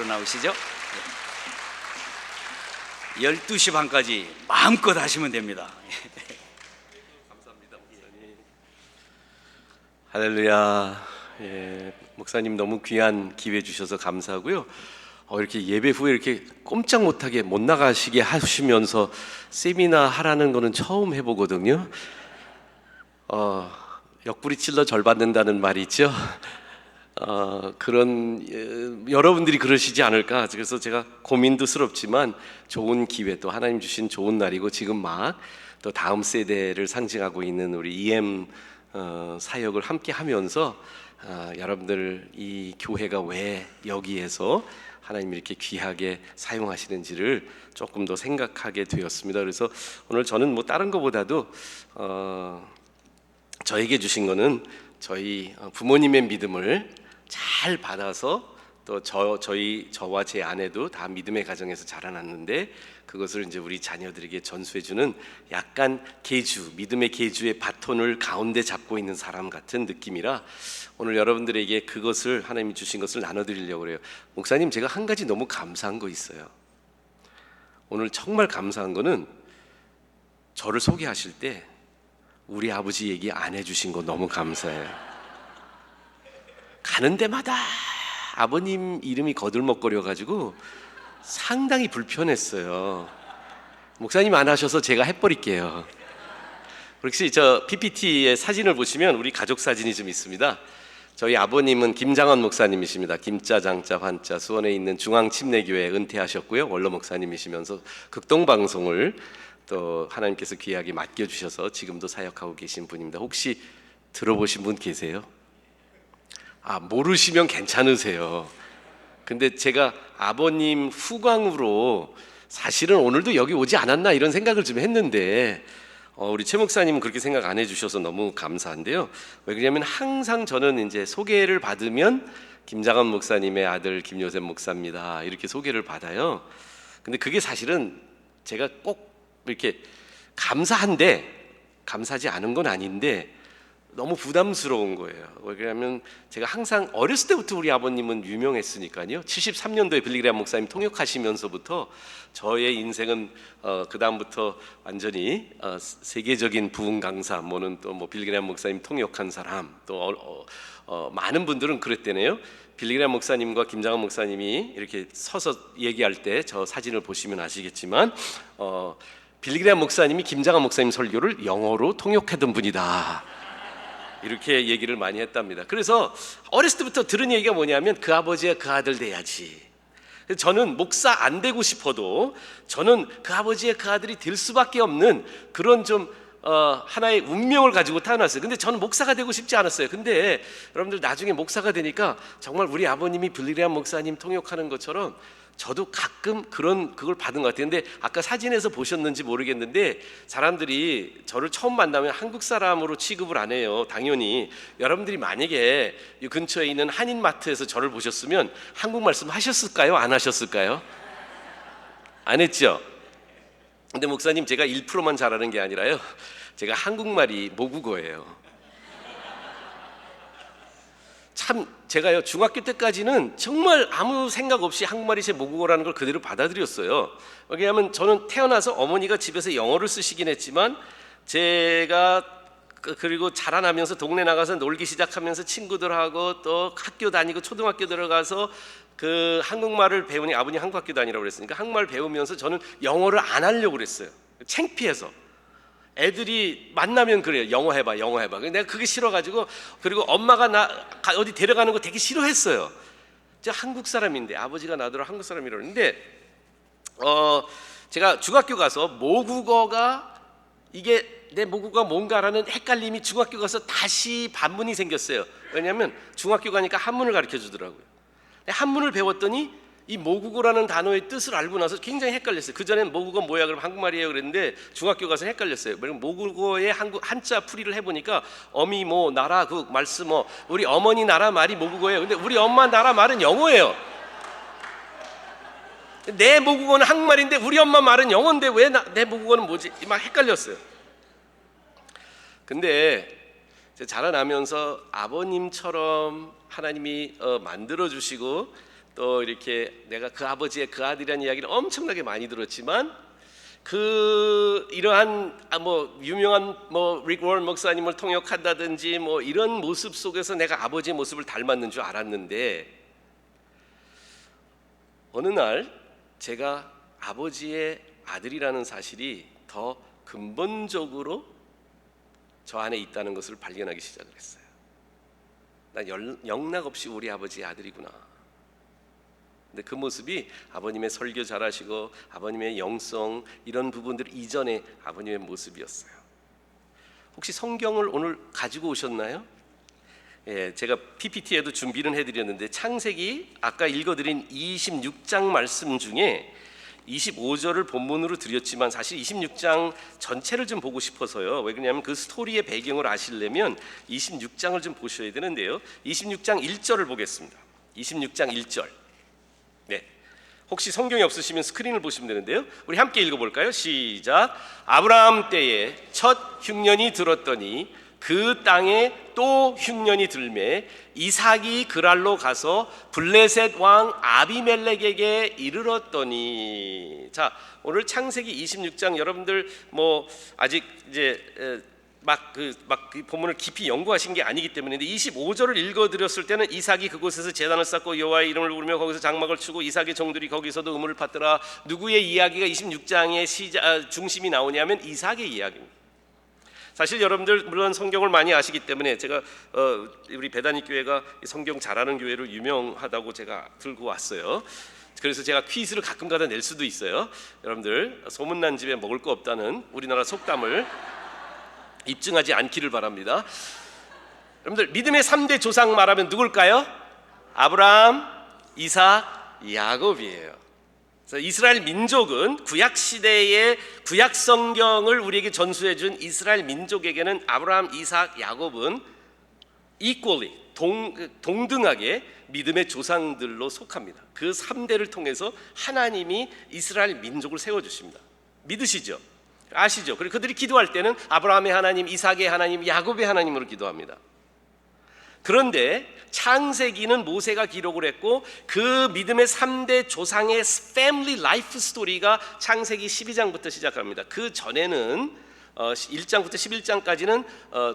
앞으로 나오시죠. 12시 반까지 마음껏 하시면 됩니다. 감사합니다, 목사님. 할렐루야. 목사님 너무 귀한 기회 주셔서 감사하고요. 이렇게 예배 후에 이렇게 꼼짝 못하게 못 나가시게 하시면서 세미나 하라는 거는 처음 해보거든요. 옆구리 찔러 절 받는다는 말이 있죠. 여러분들이 그러시지 않을까. 그래서 제가 고민도 스럽지만 좋은 기회, 또 하나님 주신 좋은 날이고, 지금 막 또 다음 세대를 상징하고 있는 우리 EM 사역을 함께 하면서 여러분들 이 교회가 왜 여기에서 하나님이 이렇게 귀하게 사용하시는지를 조금 더 생각하게 되었습니다. 그래서 오늘 저는 뭐 다른 것보다도 저에게 주신 거는 저희 부모님의 믿음을 잘 받아서 또 저와 제 아내도 다 믿음의 가정에서 자라났는데, 그것을 이제 우리 자녀들에게 전수해주는 약간 믿음의 계주의 바톤을 가운데 잡고 있는 사람 같은 느낌이라 오늘 여러분들에게 그것을 하나님이 주신 것을 나눠드리려고 그래요. 목사님, 제가 한 가지 너무 감사한 거 있어요. 오늘 정말 감사한 거는 저를 소개하실 때 우리 아버지 얘기 안 해주신 거 너무 감사해요. 가는 데마다 아버님 이름이 거들먹거려가지고 상당히 불편했어요. 목사님 안 하셔서 제가 해버릴게요. 혹시 저 PPT의 사진을 보시면 우리 가족 사진이 좀 있습니다. 저희 아버님은 김장원 목사님이십니다. 김자 장자 환자 수원에 있는 중앙침례교회 은퇴하셨고요. 원로 목사님이시면서 극동방송을 또 하나님께서 귀하게 맡겨주셔서 지금도 사역하고 계신 분입니다. 혹시 들어보신 분 계세요? 모르시면 괜찮으세요. 근데 제가 아버님 후광으로 사실은 오늘도 여기 오지 않았나 이런 생각을 좀 했는데 우리 최 목사님은 그렇게 생각 안 해주셔서 너무 감사한데요. 왜 그러냐면 항상 저는 이제 소개를 받으면 김장원 목사님의 아들 김요셉 목사입니다 이렇게 소개를 받아요. 근데 그게 사실은 제가 꼭 이렇게 감사하지 않은 건 아닌데 너무 부담스러운 거예요. 왜냐하면 제가 항상 어렸을 때부터 우리 아버님은 유명했으니까요. 73년도에 빌리그레암 목사님 통역하시면서부터 저의 인생은 그 다음부터 완전히 세계적인 부흥 강사, 또 빌리그레암 목사님 통역한 사람, 또 많은 분들은 그랬대네요. 빌리그레암 목사님과 김장원 목사님이 이렇게 서서 얘기할 때 저 사진을 보시면 아시겠지만 빌리그레암 목사님이 김장원 목사님 설교를 영어로 통역하던 분이다, 이렇게 얘기를 많이 했답니다. 그래서 어렸을 때부터 들은 얘기가 뭐냐면 그 아버지가 그 아들 돼야지. 저는 목사 안 되고 싶어도 저는 그 아버지의 그 아들이 될 수밖에 없는 그런 좀 하나의 운명을 가지고 태어났어요. 근데 저는 목사가 되고 싶지 않았어요. 근데 여러분들 나중에 목사가 되니까 정말 우리 아버님이 빌리그레암 목사님 통역하는 것처럼 저도 가끔 그걸 받은 것 같아요. 근데 아까 사진에서 보셨는지 모르겠는데 사람들이 저를 처음 만나면 한국 사람으로 취급을 안 해요. 당연히 여러분들이 만약에 이 근처에 있는 한인마트에서 저를 보셨으면 한국 말씀 하셨을까요? 안 하셨을까요? 안 했죠? 근데 목사님, 제가 1%만 잘하는 게 아니라요, 제가 한국말이 모국어예요. 참 제가요 중학교 때까지는 정말 아무 생각 없이 한국말이 제 모국어라는 걸 그대로 받아들였어요. 왜냐하면 저는 태어나서 어머니가 집에서 영어를 쓰시긴 했지만 제가 그리고 자라나면서 동네 나가서 놀기 시작하면서 친구들하고 또 학교 다니고 초등학교 들어가서 그 한국말을 배우니, 아버님 한국 학교 다니라고 그랬으니까 한국말 배우면서 저는 영어를 안 하려고 그랬어요. 창피해서. 애들이 만나면 그래요. 영어 해봐. 내가 그게 싫어가지고, 그리고 엄마가 나 어디 데려가는 거 되게 싫어했어요. 제가 한국 사람인데, 아버지가 나더러 한국 사람이라는데 제가 중학교 가서 모국어가 이게 내 모국어가 뭔가라는 헷갈림이 중학교 가서 다시 반문이 생겼어요. 왜냐하면 중학교 가니까 한문을 가르쳐 주더라고요. 한문을 배웠더니 이 모국어라는 단어의 뜻을 알고 나서 굉장히 헷갈렸어요. 그전엔 모국어 뭐야 그러면 한국말이에요 그랬는데 중학교 가서 헷갈렸어요. 모국어의 한자 풀이를 해보니까 어미 나라 그 말씀 우리 어머니 나라 말이 모국어예요. 근데 우리 엄마 나라 말은 영어예요. 내 모국어는 한국말인데 우리 엄마 말은 영어인데 왜 내 모국어는 뭐지? 막 헷갈렸어요. 근데 자라나면서 아버님처럼 하나님이 만들어주시고 또 이렇게 내가 그 아버지의 그 아들이라는 이야기를 엄청나게 많이 들었지만 그 이러한 유명한 릭 워런 목사님을 통역한다든지 이런 모습 속에서 내가 아버지의 모습을 닮았는 줄 알았는데 어느 날 제가 아버지의 아들이라는 사실이 더 근본적으로 저 안에 있다는 것을 발견하기 시작을 했어요. 난 영락없이 우리 아버지의 아들이구나. 근데 그 모습이 아버님의 설교 잘하시고 아버님의 영성 이런 부분들 이전의 아버님의 모습이었어요. 혹시 성경을 오늘 가지고 오셨나요? 예, 제가 PPT에도 준비는 해드렸는데 창세기 아까 읽어드린 26장 말씀 중에 25절을 본문으로 드렸지만 사실 26장 전체를 좀 보고 싶어서요. 왜 그러냐면 그 스토리의 배경을 아시려면 26장을 좀 보셔야 되는데요. 26장 1절을 보겠습니다. 26장 1절. 네. 혹시 성경이 없으시면 스크린을 보시면 되는데요. 우리 함께 읽어볼까요? 시작. 아브라함 때에 첫 흉년이 들었더니 그 땅에 또 흉년이 들매 이삭이 그랄로 가서 블레셋 왕 아비멜렉에게 이르렀더니. 자, 오늘 창세기 26장 여러분들 아직 이제 막 그 본문을 깊이 연구하신 게 아니기 때문에 25절을 읽어드렸을 때는 이삭이 그곳에서 제단을 쌓고 여호와의 이름을 부르며 거기서 장막을 추고 이삭의 종들이 거기서도 우물을 팠더라. 누구의 이야기가 26장의 중심이 나오냐면 이삭의 이야기입니다. 사실 여러분들 물론 성경을 많이 아시기 때문에 제가 우리 배단위 교회가 성경 잘하는 교회로 유명하다고 제가 들고 왔어요. 그래서 제가 퀴즈를 가끔가다 낼 수도 있어요. 여러분들 소문난 집에 먹을 거 없다는 우리나라 속담을 입증하지 않기를 바랍니다. 여러분들 믿음의 3대 조상 말하면 누굴까요? 아브라함, 이삭, 야곱이에요. 그래서 이스라엘 민족은 구약 시대의 구약 성경을 우리에게 전수해 준 이스라엘 민족에게는 아브라함, 이삭, 야곱은 equally 동등하게 믿음의 조상들로 속합니다. 그 3대를 통해서 하나님이 이스라엘 민족을 세워 주십니다. 믿으시죠? 아시죠? 그리고 그들이 기도할 때는 아브라함의 하나님, 이삭의 하나님, 야곱의 하나님으로 기도합니다. 그런데 창세기는 모세가 기록을 했고 그 믿음의 3대 조상의 패밀리 라이프 스토리가 창세기 12장부터 시작합니다. 그 전에는 1장부터 11장까지는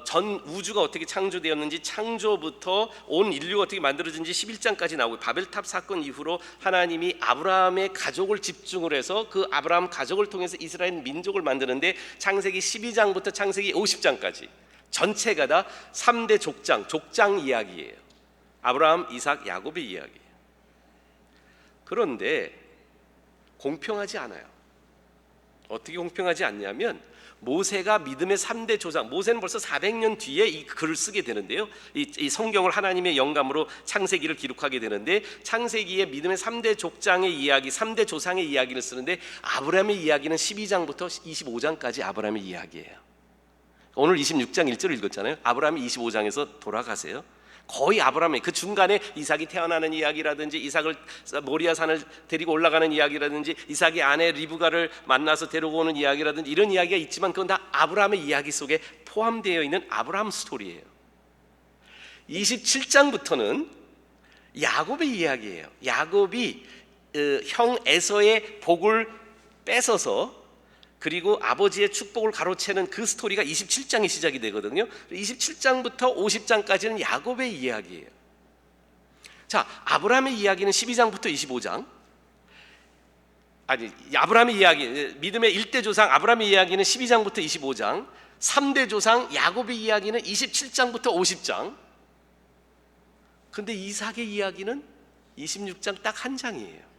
전 우주가 어떻게 창조되었는지 창조부터 온 인류가 어떻게 만들어진지 11장까지 나오고 바벨탑 사건 이후로 하나님이 아브라함의 가족을 집중을 해서 그 아브라함 가족을 통해서 이스라엘 민족을 만드는데 창세기 12장부터 창세기 50장까지 전체가 다 3대 족장 이야기예요. 아브라함, 이삭, 야곱의 이야기예요. 그런데 공평하지 않아요. 어떻게 공평하지 않냐면 모세가 믿음의 3대 조상, 모세는 벌써 400년 뒤에 이 글을 쓰게 되는데요. 이 성경을 하나님의 영감으로 창세기를 기록하게 되는데 창세기의 믿음의 3대 족장의 이야기, 3대 조상의 이야기를 쓰는데 아브라함의 이야기는 12장부터 25장까지 아브라함의 이야기예요. 오늘 26장 1절을 읽었잖아요. 아브라함이 25장에서 돌아가세요. 거의 아브라함의 그 중간에 이삭이 태어나는 이야기라든지 이삭을 모리아산을 데리고 올라가는 이야기라든지 이삭의 아내 리브가를 만나서 데려오는 이야기라든지 이런 이야기가 있지만 그건 다 아브라함의 이야기 속에 포함되어 있는 아브라함 스토리예요. 27장부터는 야곱의 이야기예요. 야곱이 형 에서의 복을 뺏어서 그리고 아버지의 축복을 가로채는 그 스토리가 27장이 시작이 되거든요. 27장부터 50장까지는 야곱의 이야기예요. 자, 아브라함의 이야기는 12장부터 25장. 아브라함의 이야기, 믿음의 1대 조상 아브라함의 이야기는 12장부터 25장. 3대 조상 야곱의 이야기는 27장부터 50장. 근데 이삭의 이야기는 26장 딱 한 장이에요.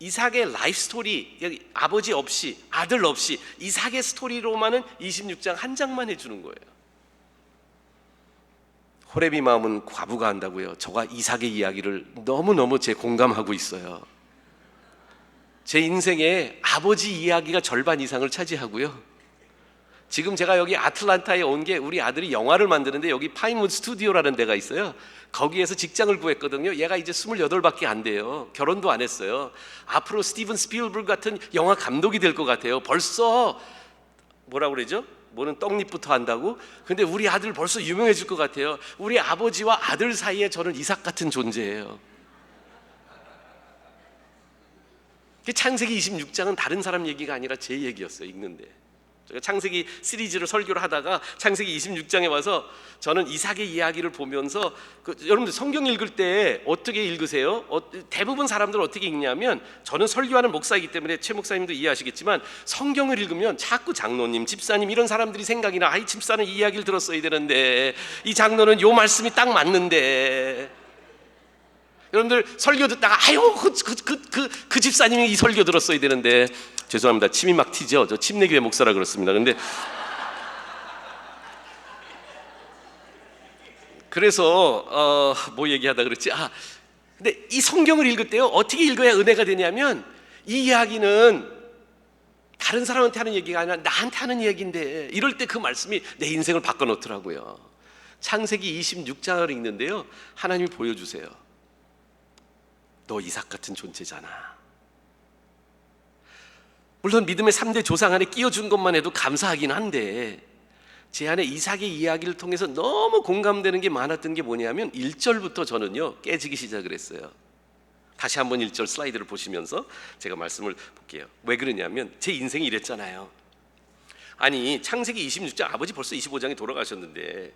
이삭의 라이프 스토리, 아버지 없이 아들 없이 이삭의 스토리로만은 26장 한 장만 해주는 거예요. 호레비 마음은 과부가 한다고요. 저가 이삭의 이야기를 너무너무 제 공감하고 있어요. 제 인생에 아버지 이야기가 절반 이상을 차지하고요. 지금 제가 여기 아틀란타에 온 게 우리 아들이 영화를 만드는데 여기 파인우드 스튜디오라는 데가 있어요. 거기에서 직장을 구했거든요. 얘가 이제 28밖에 안 돼요. 결혼도 안 했어요. 앞으로 스티븐 스필버그 같은 영화 감독이 될 것 같아요. 벌써 뭐라고 그러죠? 뭐는 떡잎부터 한다고? 근데 우리 아들 벌써 유명해질 것 같아요. 우리 아버지와 아들 사이에 저는 이삭 같은 존재예요. 창세기 26장은 다른 사람 얘기가 아니라 제 얘기였어요. 읽는데 제가 창세기 시리즈를 설교를 하다가 창세기 26장에 와서 저는 이삭의 이야기를 보면서 여러분들 성경 읽을 때 어떻게 읽으세요? 대부분 사람들은 어떻게 읽냐면, 저는 설교하는 목사이기 때문에 최 목사님도 이해하시겠지만 성경을 읽으면 자꾸 장로님, 집사님 이런 사람들이 생각이 나. 이 집사는 이 이야기를 들었어야 되는데, 이 장로는 요 말씀이 딱 맞는데. 여러분들 설교 듣다가 아유 그 집사님이 이 설교 들었어야 되는데. 죄송합니다. 침이 막 튀죠. 저 침례교회 목사라 그렇습니다. 근데 그래서 뭐 얘기하다 그랬지? 근데 이 성경을 읽을 때요, 어떻게 읽어야 은혜가 되냐면, 이 이야기는 다른 사람한테 하는 얘기가 아니라 나한테 하는 얘기인데, 이럴 때 그 말씀이 내 인생을 바꿔놓더라고요. 창세기 26장을 읽는데요, 하나님이 보여주세요. 너 이삭 같은 존재잖아. 물론 믿음의 3대 조상 안에 끼워준 것만 해도 감사하긴 한데, 제 안에 이삭의 이야기를 통해서 너무 공감되는 게 많았던 게 뭐냐면, 1절부터 저는요 깨지기 시작을 했어요. 다시 한번 1절 슬라이드를 보시면서 제가 말씀을 볼게요. 왜 그러냐면 제 인생이 이랬잖아요. 아니 창세기 26장, 아버지 벌써 25장에 돌아가셨는데,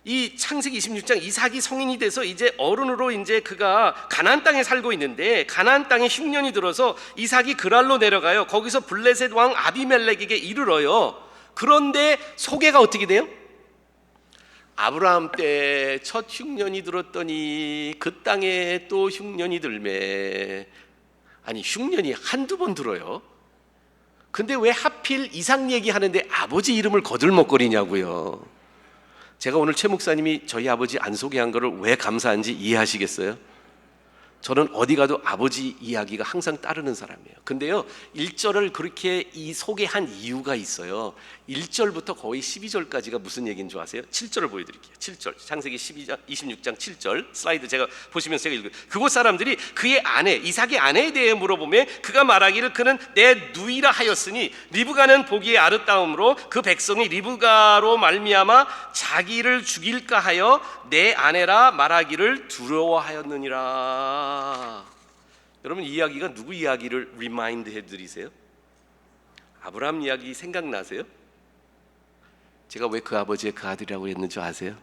이 창세기 26장 이삭이 성인이 돼서 이제 어른으로 이제 그가 가나안 땅에 살고 있는데, 가나안 땅에 흉년이 들어서 이삭이 그랄로 내려가요. 거기서 블레셋 왕 아비멜렉에게 이르러요. 그런데 소개가 어떻게 돼요? 아브라함 때 첫 흉년이 들었더니 그 땅에 또 흉년이 들매. 아니 흉년이 한두 번 들어요. 근데 왜 하필 이삭 얘기하는데 아버지 이름을 거들먹거리냐고요. 제가 오늘 최 목사님이 저희 아버지 안 소개한 거를 왜 감사한지 이해하시겠어요? 저는 어디 가도 아버지 이야기가 항상 따르는 사람이에요. 근데요 1절을 그렇게 소개한 이유가 있어요. 1절부터 거의 12절까지가 무슨 얘기인 줄 아세요? 7절을 보여드릴게요. 7절 창세기 26장 7절 슬라이드 제가 보시면서 제가 읽어요. 그곳 사람들이 그의 아내 이삭의 아내에 대해 물어보매 그가 말하기를 그는 내 누이라 하였으니 리브가는 보기에 아름다움으로 그 백성이 리브가로 말미암아 자기를 죽일까 하여 내 아내라 말하기를 두려워하였느니라. 여러분 이 이야기가 누구 이야기를 리마인드 해드리세요? 아브라함 이야기 생각나세요? 제가 왜 그 아버지의 그 아들이라고 했는지 아세요?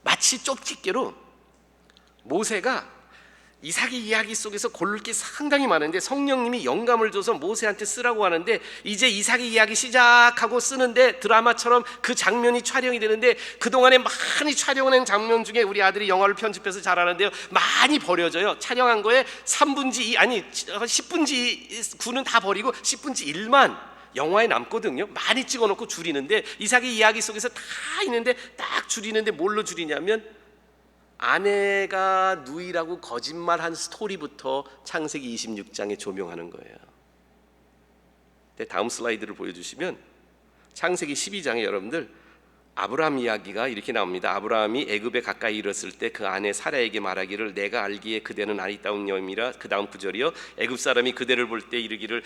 마치 쪽집게로 모세가 이삭의 이야기 속에서 고를 게 상당히 많은데, 성령님이 영감을 줘서 모세한테 쓰라고 하는데, 이제 이삭의 이야기 시작하고 쓰는데 드라마처럼 그 장면이 촬영이 되는데, 그동안에 많이 촬영한 장면 중에 우리 아들이 영화를 편집해서 잘하는데요, 많이 버려져요. 촬영한 거에 3분지 2 아니 10분지 9는 다 버리고 10분지 1만 영화에 남거든요. 많이 찍어놓고 줄이는데, 이삭의 이야기 속에서 다 있는데 딱 줄이는데 뭘로 줄이냐면 아내가 누이라고 거짓말한 스토리부터 창세기 26장에 조명하는 거예요. 다음 슬라이드를 보여주시면 창세기 12장에 여러분들 아브라함 이야기가 이렇게 나옵니다. 아브라함이 애굽에 가까이 이르렀을 때 그 아내 사라에게 말하기를 내가 알기에 그대는 아리따운 여인이라. 그 다음 구절이요. 애굽 사람이 그대를 볼 때 이르기를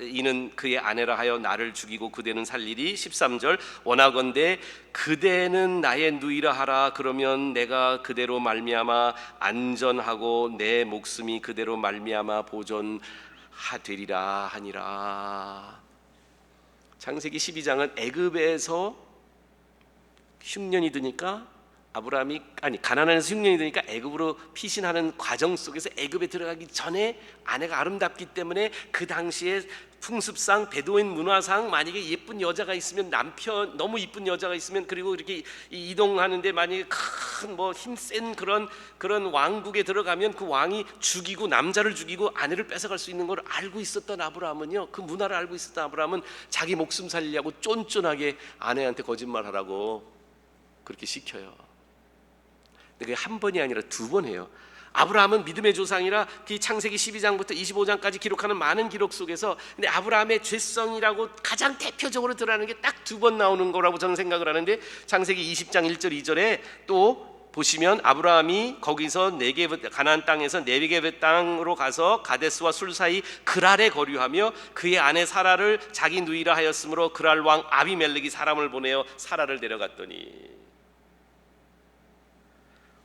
이는 그의 아내라 하여 나를 죽이고 그대는 살리리. 13절 원하건대 그대는 나의 누이라 하라. 그러면 내가 그대로 말미암아 안전하고 내 목숨이 그대로 말미암아 보존되리라 하니라. 창세기 12장은 애굽에서 흉년이 드니까 가나안에서 흉년이 드니까 애굽으로 피신하는 과정 속에서 애굽에 들어가기 전에 아내가 아름답기 때문에 그 당시에 풍습상 베두인 문화상 만약에 예쁜 여자가 있으면 남편 너무 이쁜 여자가 있으면 그리고 이렇게 이동하는데 만약에 큰 뭐 힘센 그런 왕국에 들어가면 그 왕이 죽이고 남자를 죽이고 아내를 뺏어갈 수 있는 걸 알고 있었던 아브라함은요, 그 문화를 알고 있었던 아브라함은 자기 목숨 살리려고 쫀쫀하게 아내한테 거짓말하라고 그렇게 시켜요. 그게 한 번이 아니라 두 번 해요. 아브라함은 믿음의 조상이라 그 창세기 12장부터 25장까지 기록하는 많은 기록 속에서 근데 아브라함의 죄성이라고 가장 대표적으로 드러나는 게 딱 두 번 나오는 거라고 저는 생각을 하는데, 창세기 20장 1절 2절에 또 보시면 아브라함이 거기서 가나안 땅에서 네게브 땅으로 가서 가데스와 술 사이 그랄에 거류하며 그의 아내 사라를 자기 누이라 하였으므로 그랄 왕 아비멜렉이 사람을 보내어 사라를 데려갔더니,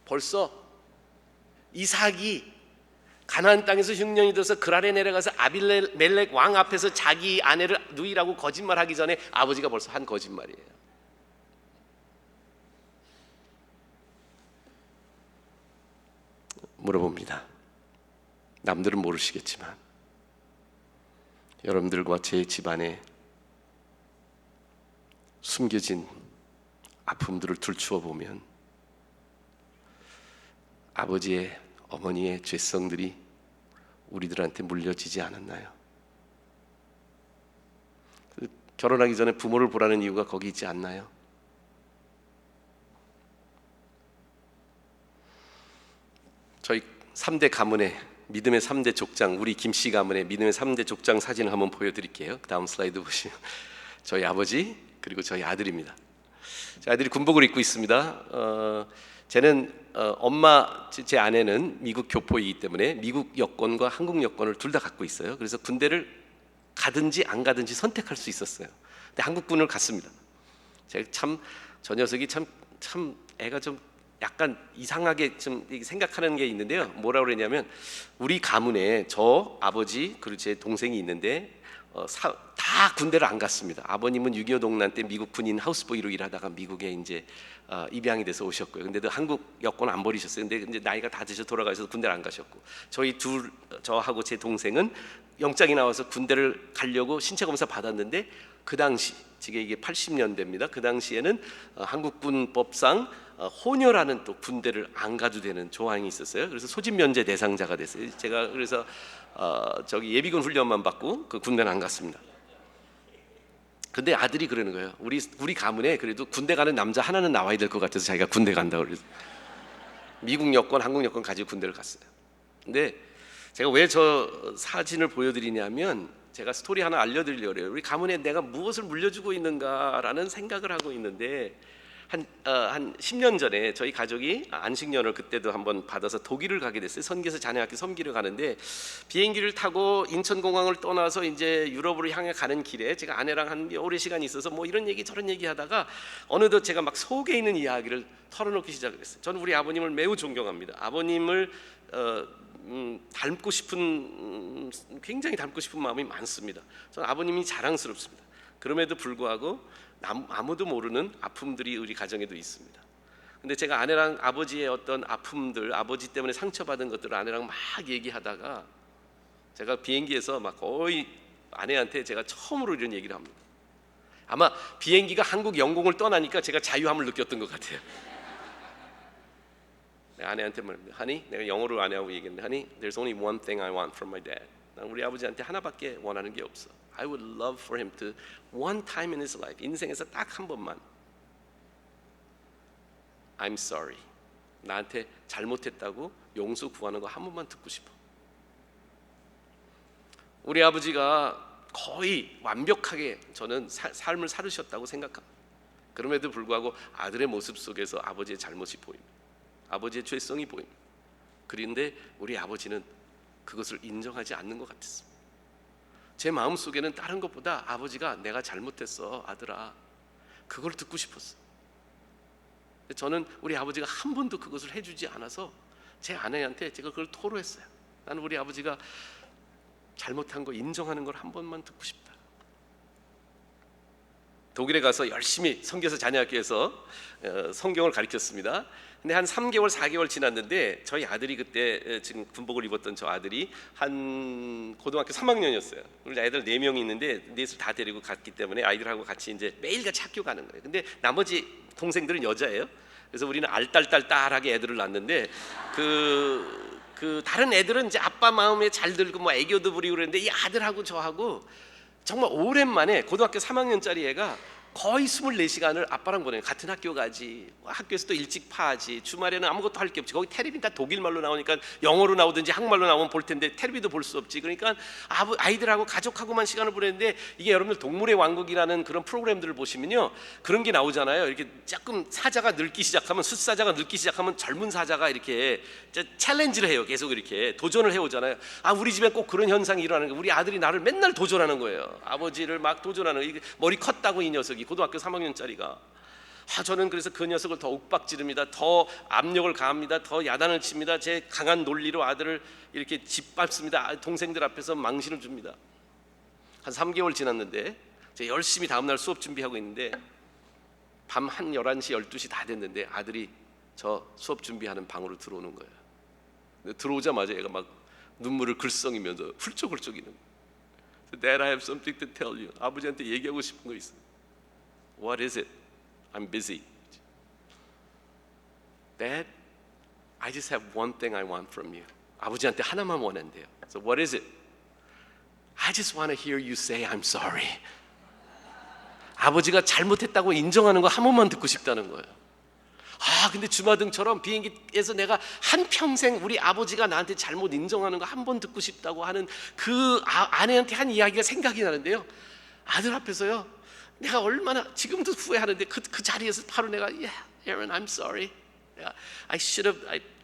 벌써 이삭이 가나안 땅에서 흉년이 들어서 그랄에 내려가서 아비멜렉 왕 앞에서 자기 아내를 누이라고 거짓말하기 전에 아버지가 벌써 한 거짓말이에요. 물어봅니다. 남들은 모르시겠지만 여러분들과 제 집안에 숨겨진 아픔들을 들추어 보면 아버지의, 어머니의 죄성들이 우리들한테 물려지지 않았나요? 결혼하기 전에 부모를 보라는 이유가 거기 있지 않나요? 저희 3대 가문의 믿음의 3대 족장, 우리 김씨 가문의 믿음의 3대 족장 사진을 한번 보여드릴게요. 다음 슬라이드 보시면 저희 아버지 그리고 저희 아들입니다. 제 아들이 군복을 입고 있습니다. 쟤는 엄마, 제 아내는 미국 교포이기 때문에 미국 여권과 한국 여권을 둘 다 갖고 있어요. 그래서 군대를 가든지 안 가든지 선택할 수 있었어요. 근데 한국군을 갔습니다. 제가 참 저 녀석이 참 애가 좀 약간 이상하게 좀 생각하는 게 있는데요. 뭐라고 그러냐면 우리 가문에 저 아버지 그리고 제 동생이 있는데 다 군대를 안 갔습니다. 아버님은 6.25 동란 때 미국 군인 하우스보이로 일하다가 미국에 이제 입양이 돼서 오셨고요. 근데도 한국 여권 안 버리셨어요. 근데 이제 나이가 다 드셔 돌아가셔서 군대를 안 가셨고, 저하고 제 동생은 영장이 나와서 군대를 가려고 신체 검사 받았는데 그 당시 이게 80년대입니다. 그 당시에는 한국군법상 호녀라는 또 군대를 안 가도 되는 조항이 있었어요. 그래서 소집 면제 대상자가 됐어요. 제가 그래서 저기 예비군 훈련만 받고 그 군대는 안 갔습니다. 근데 아들이 그러는 거예요. 우리 가문에 그래도 군대 가는 남자 하나는 나와야 될 것 같아서 자기가 군대 간다고 그래서 미국 여권, 한국 여권 가지고 군대를 갔어요. 근데 제가 왜 저 사진을 보여드리냐면 제가 스토리 하나 알려드리려고 해요. 우리 가문에 내가 무엇을 물려주고 있는가라는 생각을 하고 있는데 한 10년 전에 저희 가족이 안식년을 그때도 한번 받아서 독일을 가게 됐어요. 선교사 자녀학교 섬기러 가는데 비행기를 타고 인천공항을 떠나서 이제 유럽으로 향해 가는 길에 제가 아내랑 한 오래 시간이 있어서 뭐 이런 얘기 저런 얘기 하다가 어느덧 제가 막 속에 있는 이야기를 털어놓기 시작을 했어요. 저는 우리 아버님을 매우 존경합니다. 아버님을 닮고 싶은, 굉장히 닮고 싶은 마음이 많습니다. 저는 아버님이 자랑스럽습니다. 그럼에도 불구하고 아무도 모르는 아픔들이 우리 가정에도 있습니다. 근데 제가 아내랑 아버지의 어떤 아픔들, 아버지 때문에 상처받은 것들을 아내랑 막 얘기하다가 제가 비행기에서 막 거의 아내한테 제가 처음으로 이런 얘기를 합니다. 아마 비행기가 한국 영공을 떠나니까 제가 자유함을 느꼈던 것 같아요. 아내한테 말합니다. Honey, 내가 영어로 아내하고 얘기했는데 Honey, there's only one thing I want from my dad. 난 우리 아버지한테 하나밖에 원하는 게 없어. I would love for him to one time in his life, 인생에서 딱 한 번만 I'm sorry, 나한테 잘못했다고 용서 구하는 거 한 번만 듣고 싶어. 우리 아버지가 거의 완벽하게 저는 삶을 살으셨다고 생각합니다. 그럼에도 불구하고 아들의 모습 속에서 아버지의 잘못이 보입니다. 아버지의 죄성이 보입니다. 그런데 우리 아버지는 그것을 인정하지 않는 것 같았습니다. 제 마음속에는 다른 것보다 아버지가 내가 잘못했어 아들아, 그걸 듣고 싶었어. 저는 우리 아버지가 한 번도 그것을 해주지 않아서 제 아내한테 제가 그걸 토로했어요. 나는 우리 아버지가 잘못한 거 인정하는 걸 한 번만 듣고 싶다. 독일에 가서 열심히 선교사 자녀학교에서 성경을 가르쳤습니다. 근데 한 3개월, 4개월 지났는데 저희 아들이 그때 지금 군복을 입었던 저 아들이 한 고등학교 3학년이었어요. 우리 애들 4명이 있는데 넷을 다 데리고 갔기 때문에 아이들하고 같이 이제 매일같이 학교 가는 거예요. 근데 나머지 동생들은 여자예요. 그래서 우리는 알딸딸딸하게 애들을 낳는데 그 다른 애들은 이제 아빠 마음에 잘 들고 뭐 애교도 부리고 그랬는데 이 아들하고 저하고 정말 오랜만에 고등학교 3학년짜리 애가 거의 24시간을 아빠랑 보내요. 같은 학교 가지, 학교에서 또 일찍 파지, 주말에는 아무것도 할 게 없지. 거기 텔레비 다 독일말로 나오니까 영어로 나오든지 한국말로 나오면 볼 텐데 텔레비도 볼 수 없지. 그러니까 아이들하고 가족하고만 시간을 보내는데 이게 여러분들 동물의 왕국이라는 그런 프로그램들을 보시면요, 그런 게 나오잖아요. 이렇게 조금 사자가 늙기 시작하면, 숫사자가 늙기 시작하면 젊은 사자가 이렇게 챌린지를 해요. 계속 이렇게 도전을 해오잖아요. 우리 집에 꼭 그런 현상이 일어나는 거예요. 우리 아들이 나를 맨날 도전하는 거예요. 아버지를 막 도전하는 거예요. 머리 컸다고 이 녀석이 고등학교 3학년짜리가 저는 그래서 그 녀석을 더 윽박지릅니다. 더 압력을 가합니다. 더 야단을 칩니다. 제 강한 논리로 아들을 이렇게 짓밟습니다. 동생들 앞에서 망신을 줍니다. 한 3개월 지났는데 제가 열심히 다음날 수업 준비하고 있는데 밤 한 11시 12시 다 됐는데 아들이 저 수업 준비하는 방으로 들어오는 거예요. 근데 들어오자마자 얘가 막 눈물을 글썽이면서 훌쩍훌쩍이는 거예요. Dad, I have something to tell you. 아버지한테 얘기하고 싶은 거 있어. What is it? I'm busy. Dad, I just have one thing I want from you. 아버지한테 하나만 원한대요. So what is it? I just want to hear you say I'm sorry. 아버지가 잘못했다고 인정하는 거 한 번만 듣고 싶다는 거예요. 근데 주마등처럼 비행기에서 내가 한평생 우리 아버지가 나한테 잘못 인정하는 거 한 번 듣고 싶다고 하는 그 아내한테 한 이야기가 생각이 나는데요. 아들 앞에서요. 내가 얼마나 지금도 후회하는데 그 자리에서 바로 내가 Yeah, Aaron, I'm sorry.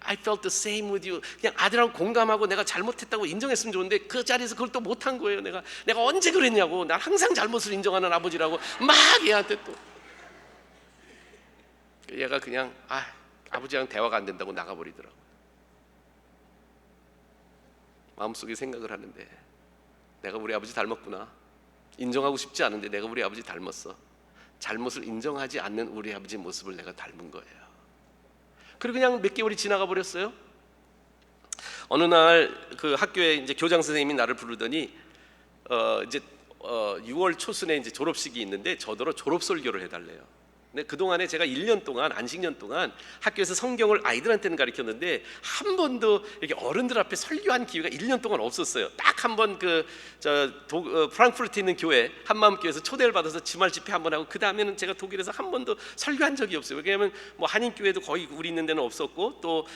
I felt the same with you. 그냥 아들하고 공감하고 내가 잘못했다고 인정했으면 좋은데 그 자리에서 그걸 또 못한 거예요. 내가 언제 그랬냐고. 난 항상 잘못을 인정하는 아버지라고 막 얘한테 또. 얘가 그냥 아버지랑 대화가 안 된다고 나가버리더라고. 마음속에 생각을 하는데 내가 우리 아버지 닮았구나. 인정하고 싶지 않은데 내가 우리 아버지 닮았어. 잘못을 인정하지 않는 우리 아버지 모습을 내가 닮은 거예요. 그리고 그냥 몇 개월이 지나가 버렸어요. 어느 날 그 학교에 이제 교장 선생님이 나를 부르더니 이제 6월 초순에 이제 졸업식이 있는데 저더러 졸업 설교를 해달래요. 근데 그 동안에 제가 1년 동안 안식년 동안 학교에서 성경을 아이들한테는 가르쳤는데 한 번도 이렇게 어른들 앞에 설교한 기회가 1년 동안 없었어요. 딱 한 번 프랑크푸르트에 있는 교회 한마음교회에서 초대를 받아서 주말 집회 한 번 하고 그 다음에는 제가 독일에서 한 번도 설교한 적이 없어요. 왜냐하면 뭐 한인교회도 거의 우리 있는 데는 없었고 또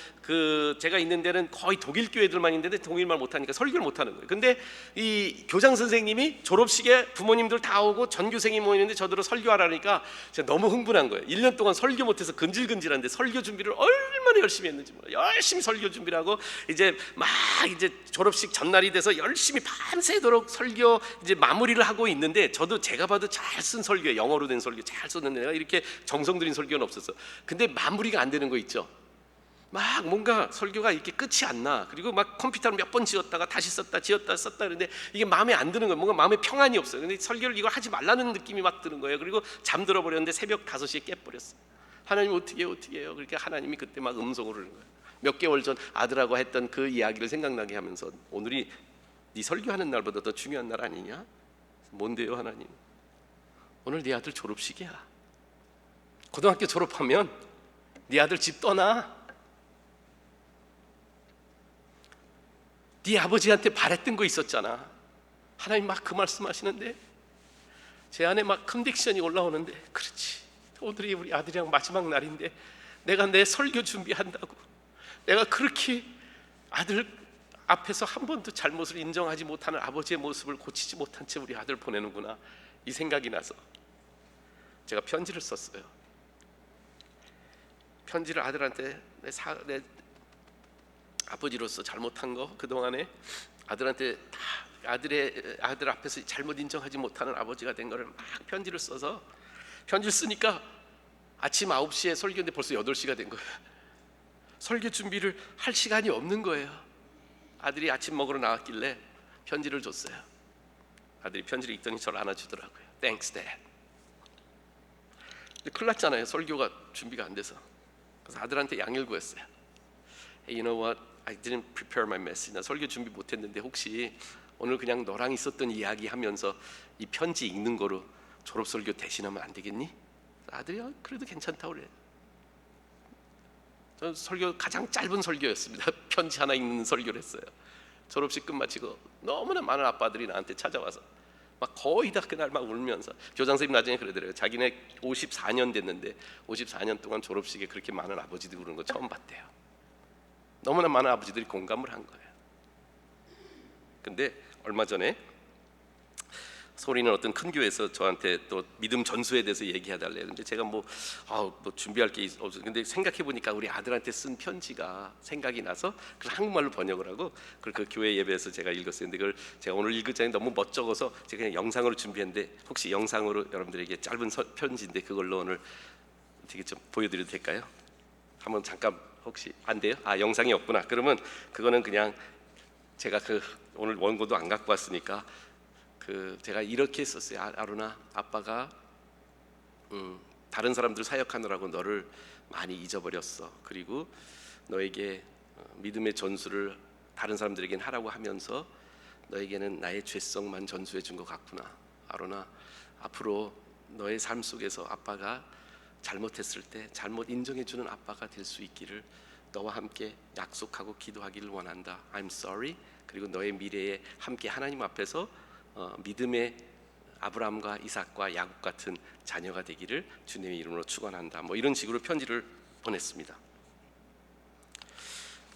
제가 있는 데는 거의 독일 교회들만 있는데 독일말 못하니까 설교를 못하는 거예요. 근데 이 교장 선생님이 졸업식에 부모님들 다 오고 전교생이 모이는데 저더러 설교하라니까 제가 너무 흥분한 거예요. 1년 동안 설교 못해서 근질근질한데 설교 준비를 얼마나 열심히 했는지 몰라요. 열심히 설교 준비를 하고 이제 졸업식 전날이 돼서 열심히 밤새도록 설교 이제 마무리를 하고 있는데 저도 제가 봐도 잘 쓴 설교, 영어로 된 설교 잘 썼는데 내가 이렇게 정성 들인 설교는 없었어. 근데 마무리가 안 되는 거 있죠. 막 뭔가 설교가 이렇게 끝이 안 나. 그리고 막 컴퓨터를 몇 번 지웠다가 다시 썼다 지웠다 썼다 그런데 이게 마음에 안 드는 거예요. 뭔가 마음에 평안이 없어요. 근데 설교를 이걸 하지 말라는 느낌이 막 드는 거예요. 그리고 잠들어 버렸는데 새벽 5시에 깨버렸어. 하나님 어떻게 해요? 그러니까 하나님이 그때 막 음성을 하는 거예요. 몇 개월 전 아들하고 했던 그 이야기를 생각나게 하면서 오늘이 네 설교하는 날보다 더 중요한 날 아니냐? 뭔데요 하나님? 오늘 네 아들 졸업식이야. 고등학교 졸업하면 네 아들 집 떠나. 네 아버지한테 바랬던 거 있었잖아. 하나님 막 그 말씀하시는데 제 안에 막 컨딕션이 올라오는데 그렇지. 오늘이 우리 아들이랑 마지막 날인데 내가 내 설교 준비한다고 내가 그렇게 아들 앞에서 한 번도 잘못을 인정하지 못하는 아버지의 모습을 고치지 못한 채 우리 아들 보내는구나 이 생각이 나서 제가 편지를 썼어요. 편지를 아들한테 내 아버지로서 잘못한 거 그동안에 아들한테 다 아들 앞에서 잘못 인정하지 못하는 아버지가 된 거를 막 편지를 써서 편지를 쓰니까 아침 9시에 설교인데 벌써 8시가 된 거예요. 설교 준비를 할 시간이 없는 거예요. 아들이 아침 먹으러 나왔길래 편지를 줬어요. 아들이 편지를 읽더니 저를 안아주더라고요. Thanks, Dad. 근데 큰일 났잖아요. 설교가 준비가 안 돼서. 그래서 아들한테 양해를 구했어요. Hey, you know what? I didn't prepare my message. 나 설교 준비 못했는데 혹시 오늘 그냥 너랑 있었던 이야기 하면서 이 편지 읽는 거로 졸업 설교 대신하면 안 되겠니? 아들이 그래도 괜찮다고 그래. 저 설교 가장 짧은 설교였습니다. 편지 하나 읽는 설교를 했어요. 졸업식 끝마치고 너무나 많은 아빠들이 나한테 찾아와서 막 거의 다 그날 막 울면서 교장 선생님 나중에 그러더래요. 자기네 54년 됐는데 54년 동안 졸업식에 그렇게 많은 아버지들이 우는 거 처음 봤대요. 너무나 많은 아버지들이 공감을 한 거예요. 근데 얼마 전에 소리는 어떤 큰 교회에서 저한테 또 믿음 전수에 대해서 얘기해달래요. 근데 제가 뭐 준비할 게 없어요. 근데 생각해 보니까 우리 아들한테 쓴 편지가 생각이 나서 그걸 한국말로 번역을 하고 그걸 그 교회 예배에서 제가 읽었어요. 근데 그걸 제가 오늘 읽을 너무 멋쩍어서 제가 그냥 영상으로 준비했는데 혹시 영상으로 여러분들에게 짧은 편지인데 그걸로 오늘 어떻게 좀 보여드려도 될까요? 한번 잠깐 혹시 안 돼요? 아 영상이 없구나. 그러면 그거는 그냥 제가 오늘 원고도 안 갖고 왔으니까 제가 이렇게 썼어요. 아론아, 아빠가 다른 사람들 사역하느라고 너를 많이 잊어버렸어. 그리고 너에게 믿음의 전수를 다른 사람들에겐 하라고 하면서 너에게는 나의 죄성만 전수해 준 것 같구나. 아론아, 앞으로 너의 삶 속에서 아빠가 잘못했을 때 잘못 인정해 주는 아빠가 될 수 있기를 너와 함께 약속하고 기도하기를 원한다. I'm sorry. 그리고 너의 미래에 함께 하나님 앞에서 믿음의 아브라함과 이삭과 야곱 같은 자녀가 되기를 주님의 이름으로 축원한다. 뭐 이런 식으로 편지를 보냈습니다.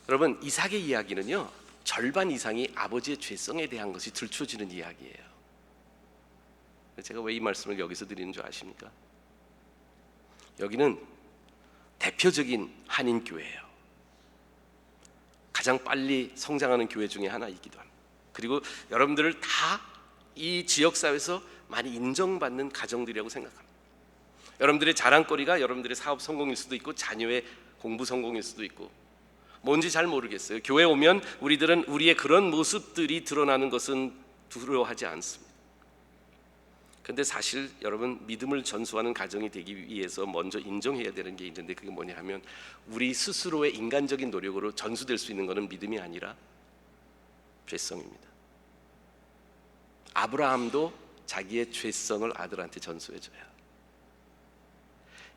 여러분, 이삭의 이야기는요, 절반 이상이 아버지의 죄성에 대한 것이 들춰지는 이야기예요. 제가 왜 이 말씀을 여기서 드리는 줄 아십니까? 여기는 대표적인 한인 교회예요. 가장 빨리 성장하는 교회 중에 하나이기도 합니다. 그리고 여러분들을 다 이 지역 사회에서 많이 인정받는 가정들이라고 생각합니다. 여러분들의 자랑거리가 여러분들의 사업 성공일 수도 있고 자녀의 공부 성공일 수도 있고 뭔지 잘 모르겠어요. 교회 오면 우리들은 우리의 그런 모습들이 드러나는 것은 두려워하지 않습니다. 근데 사실 여러분, 믿음을 전수하는 가정이 되기 위해서 먼저 인정해야 되는 게 있는데 그게 뭐냐 하면 우리 스스로의 인간적인 노력으로 전수될 수 있는 것은 믿음이 아니라 죄성입니다. 아브라함도 자기의 죄성을 아들한테 전수해줘요.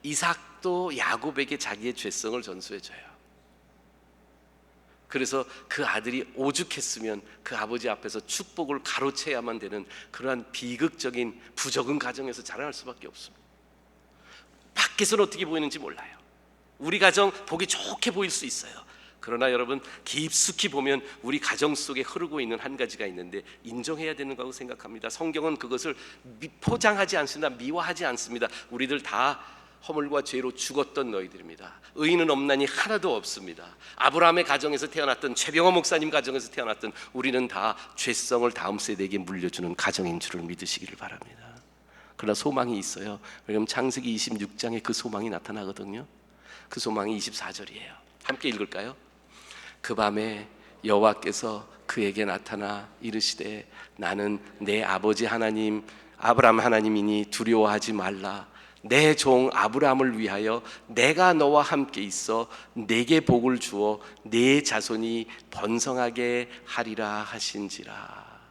이삭도 야곱에게 자기의 죄성을 전수해줘요. 그래서 그 아들이 오죽했으면 그 아버지 앞에서 축복을 가로채야만 되는 그러한 비극적인 부적은 가정에서 자라날 수밖에 없습니다. 밖에서는 어떻게 보이는지 몰라요. 우리 가정 보기 좋게 보일 수 있어요. 그러나 여러분, 깊숙이 보면 우리 가정 속에 흐르고 있는 한 가지가 있는데 인정해야 되는 거라고 생각합니다. 성경은 그것을 포장하지 않습니다. 미화하지 않습니다. 우리들 다 허물과 죄로 죽었던 너희들입니다. 의인은 없나니 하나도 없습니다. 아브라함의 가정에서 태어났던 최병호 목사님 가정에서 태어났던 우리는 다 죄성을 다음 세대에게 물려주는 가정인 줄을 믿으시기를 바랍니다. 그러나 소망이 있어요. 왜냐하면 창세기 26장에 그 소망이 나타나거든요. 그 소망이 24절이에요. 함께 읽을까요? 그 밤에 여호와께서 그에게 나타나 이르시되 나는 내 아버지 하나님 아브라함 하나님이니 두려워하지 말라. 내 종 아브라함을 위하여 내가 너와 함께 있어 내게 복을 주어 네 자손이 번성하게 하리라 하신지라.